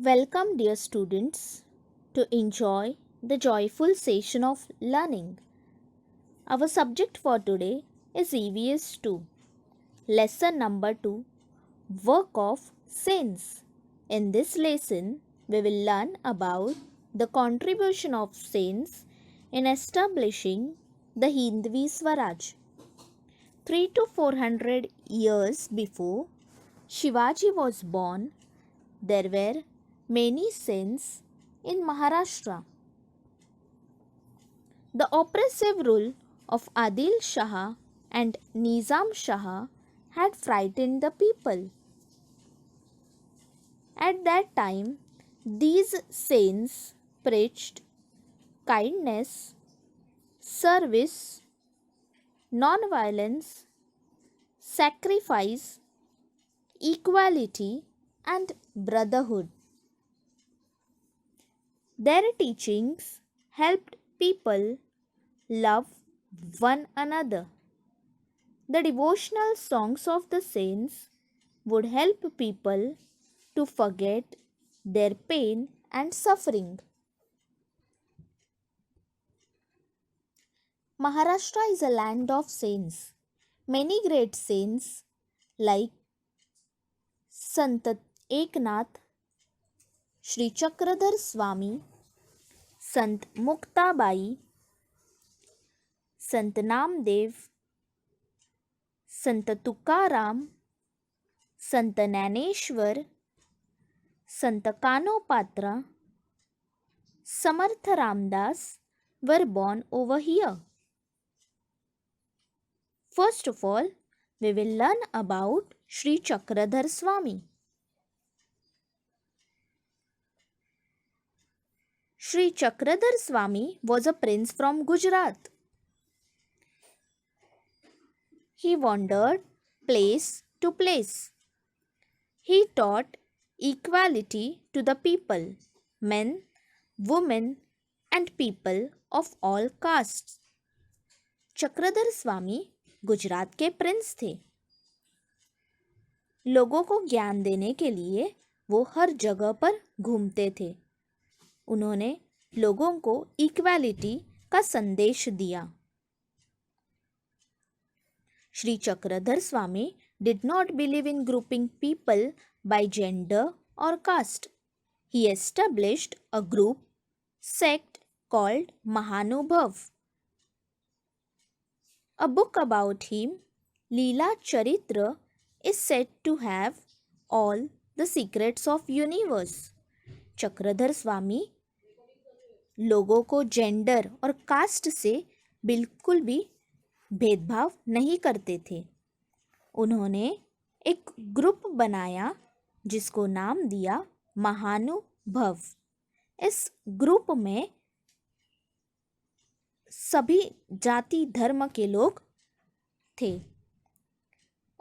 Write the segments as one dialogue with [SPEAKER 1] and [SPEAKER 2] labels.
[SPEAKER 1] Welcome, dear students, to enjoy the joyful session of learning. Our subject for today is EVS 2, lesson number 2, Work of Saints. In this lesson, we will learn about the contribution of saints in establishing the Hindvi Swaraj. 3 to 400 years before Shivaji was born, there were many saints in Maharashtra. The oppressive rule of Adil Shah and Nizam Shah had frightened the people. At that time, these saints preached kindness, service, non-violence, sacrifice, equality, and brotherhood. Their teachings helped people love one another. The devotional songs of the saints would help people to forget their pain and suffering. Maharashtra is a land of saints. Many great saints like Sant Eknath, Shri Chakradhar Swami, Sant Muktabai, Sant Namdev, Sant Tukaram, Sant Naneshwar, Sant Kanopatra, Samarth Ramdas were born over here. First of all, we will learn about Shri Chakradhar Swami. Shri Chakradhar Swami was a prince from Gujarat. He wandered place to place. He taught equality to the people, men, women, and people of all castes. Chakradhar स्वामी गुजरात के Prince थे. लोगों को ज्ञान देने के लिए वो हर जगह पर घूमते थे. उन्होंने लोगों को इक्वालिटी का संदेश दिया. Shri Chakradhar Swami did not believe in grouping people by gender or caste. He established a group sect called Mahanubhav. A book about him, Leela Charitra, is said to have all the secrets of universe. Chakradhar स्वामी लोगों को gender और cast से बिल्कुल भी भेदभाव नहीं करते थे. उन्होंने एक ग्रुप बनाया जिसको नाम दिया महानुभव. इस ग्रुप में सभी जाति धर्म के लोग थे.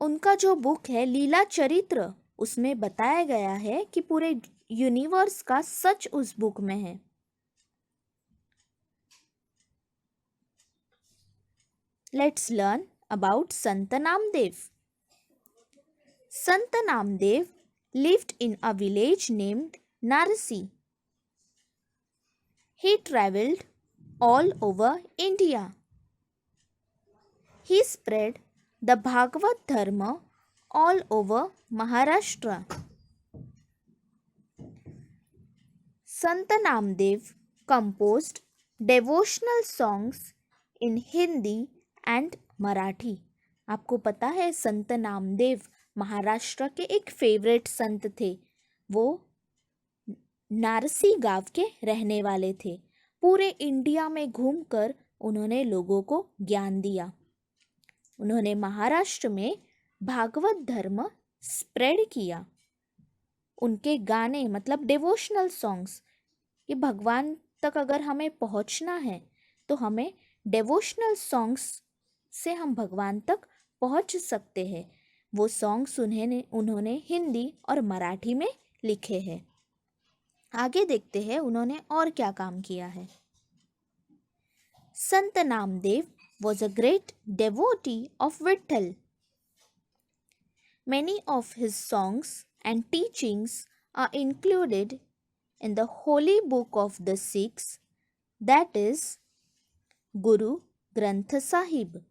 [SPEAKER 1] उनका जो बुक है लीला चरित्र, उसमें बताया गया है कि पूरे यूनिवर्स का सच उस बुक में है. Let's learn about Sant Namdev. Sant Namdev lived in a village named Narsi. He traveled all over India. He spread the Bhagavad Dharma all over Maharashtra. Sant Namdev composed devotional songs in Hindi and Marathi. आपको पता है संत नामदेव महाराष्ट्र के एक favourite संत थे. वो नारसी गांव के रहने वाले थे. पूरे इंडिया में घूमकर उन्होंने लोगों को ज्ञान दिया. उन्होंने महाराष्ट्र में भागवत धर्म स्प्रेड किया. उनके गाने मतलब डिवोशनल सॉन्ग्स, ये भगवान तक अगर हमें पहुंचना है तो हमें डिवोशनल सॉन्ग्स से हम भगवान तक पहुंच सकते हैं. वो सॉन्ग्स उन्होंने हिंदी और मराठी में लिखे हैं. आगे देखते हैं उन्होंने और क्या काम किया है. संत Namdev was a great devotee of Vitthal. Many of his songs and teachings are included in the holy book of the Sikhs, that is Guru Granth Sahib.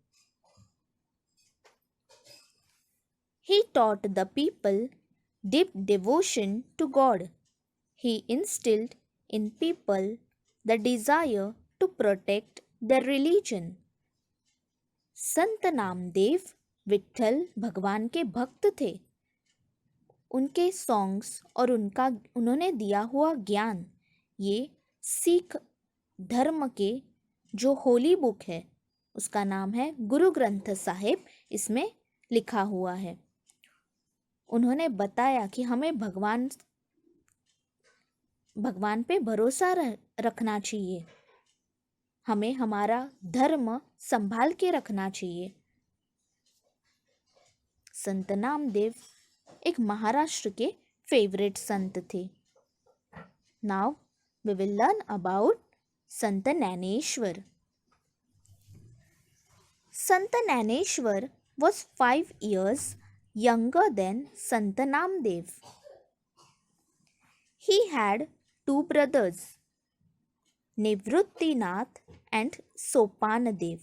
[SPEAKER 1] He taught the people deep devotion to God. He instilled in people the desire to protect their religion. संत नामदेव विट्ठल भगवान के भक्त थे। उनके songs और उन्होंने दिया हुआ ज्ञान, ये सिख धर्म के जो होली बुक है उसका नाम है गुरु ग्रंथ साहिब, इसमें लिखा हुआ है। उन्होंने बताया कि हमें भगवान पे भरोसा रखना चाहिए, हमें हमारा धर्म संभाल के रखना चाहिए। संत नामदेव एक महाराष्ट्र के फेवरेट संत थे। Now we will learn about Sant Dnyaneshwar. Sant Dnyaneshwar was 5 years younger than Sant Namdev. He had 2 brothers, Nivruttinath and Sopanadev.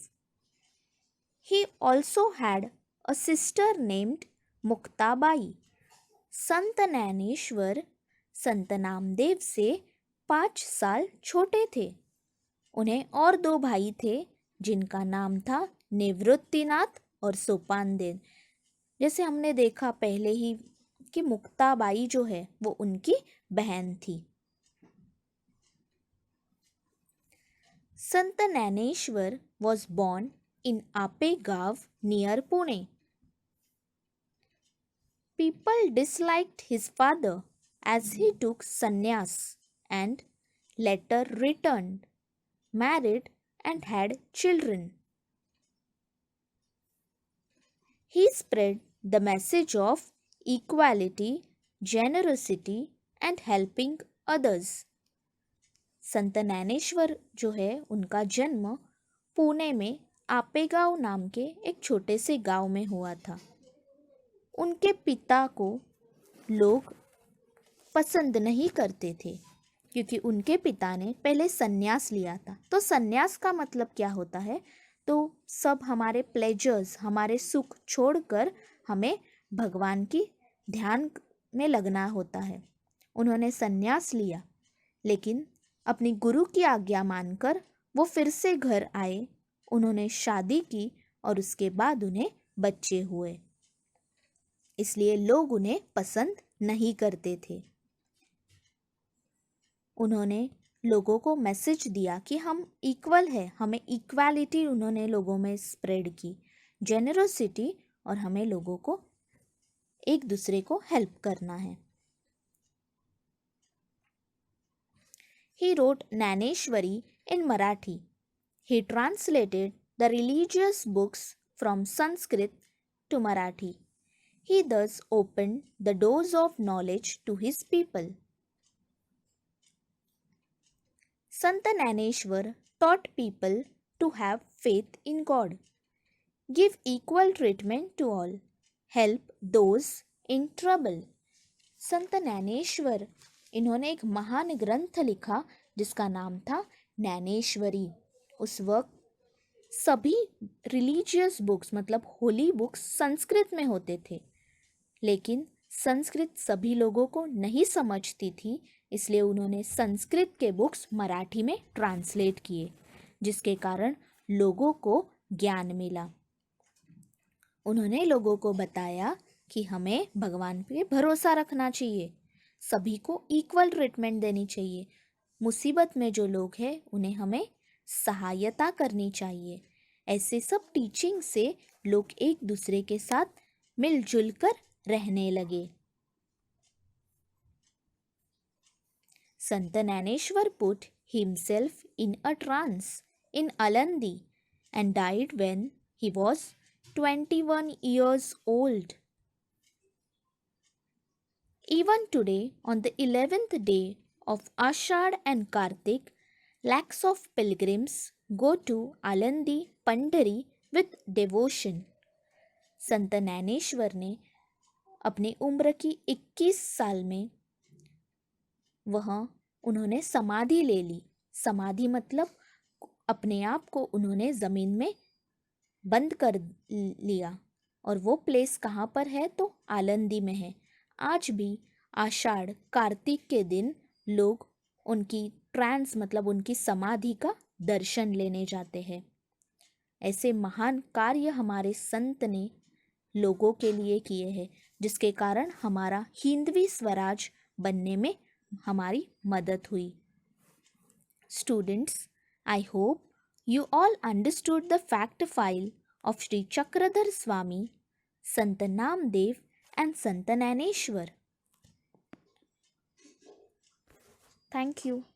[SPEAKER 1] He also had a sister named Muktabai. संत ज्ञानेश्वर संत नामदेव से 5 साल छोटे थे। उन्हें और 2 भाई थे जिनका नाम था निवृत्तिनाथ और सोपानदेव। जैसे हमने देखा पहले ही कि मुक्ताबाई जो है वो उनकी बहन थी। संत Dnyaneshwar was born in Apegav near Pune. People disliked his father as he took sannyas and later returned, married and had children. He spread the message of equality, generosity and helping others. संत ज्ञानेश्वर जो है उनका जन्म पुणे में आपेगांव नाम के एक छोटे से गांव में हुआ था। उनके पिता को लोग पसंद नहीं करते थे क्योंकि उनके पिता ने पहले सन्यास लिया था। तो सन्यास का मतलब क्या होता है? तो सब हमारे प्लेजर्स, हमारे सुख छोड़कर हमें भगवान की ध्यान में लगना होता है। उन्होंने सन्यास लिया, लेकिन अपनी गुरु की आज्ञा मानकर वो फिर से घर आए। उन्होंने शादी की और उसके बाद उन्हें बच्चे हुए, इसलिए लोग उन्हें पसंद नहीं करते थे। उन्होंने लोगों को मैसेज दिया कि हम इक्वल है, हमें इक्वालिटी उन्होंने लोगों में स्प्रेड की, जेनरोसिटी, और हमें लोगों को एक दूसरे को हेल्प करना है। He wrote Jnaneshwari in Marathi. He translated the religious books from Sanskrit to Marathi. He thus opened the doors of knowledge to his people. Sant Jnaneshwar taught people to have faith in God, give equal treatment to all, help those in trouble. संत ज्ञानेश्वर इन्होंने एक महान ग्रंथ लिखा जिसका नाम था ज्ञानेश्वरी। उस वक्त सभी रिलीजियस बुक्स मतलब होली बुक्स संस्कृत में होते थे, लेकिन संस्कृत सभी लोगों को नहीं समझती थी, इसलिए उन्होंने संस्कृत के बुक्स मराठी में ट्रांसलेट किए, जिसके कारण लोगों को ज्ञान मिला। उन्होंने लोगों को बताया कि हमें भगवान पे भरोसा रखना चाहिए, सभी को इक्वल ट्रीटमेंट देनी चाहिए, मुसीबत में जो लोग हैं उन्हें हमें सहायता करनी चाहिए। ऐसे सब टीचिंग से लोग एक दूसरे के साथ मिलजुल कर रहने लगे। संत Dnyaneshwar put himself in a trance in Alandi and died when he was 21 years old. Even today, on the 11th day of Ashad and Kartik, lakhs of pilgrims go to Alandi Pandhari with devotion. संत ज्ञानेश्वर ने अपनी उम्र की 21 साल में वह उन्होंने समाधि ले ली। समाधि मतलब अपने आप को उन्होंने ज़मीन में बंद कर लिया। और वो प्लेस कहाँ पर है? तो आलंदी में है। आज भी आषाढ़ कार्तिक के दिन लोग उनकी ट्रांस मतलब उनकी समाधि का दर्शन लेने जाते हैं। ऐसे महान कार्य हमारे संत ने लोगों के लिए किए हैं, जिसके कारण हमारा हिंदवी स्वराज बनने में हमारी मदद हुई। Students, I hope you all understood the fact file of Sri Chakradhar Swami, Sant Namdev and Sant Naneshwar. Thank you.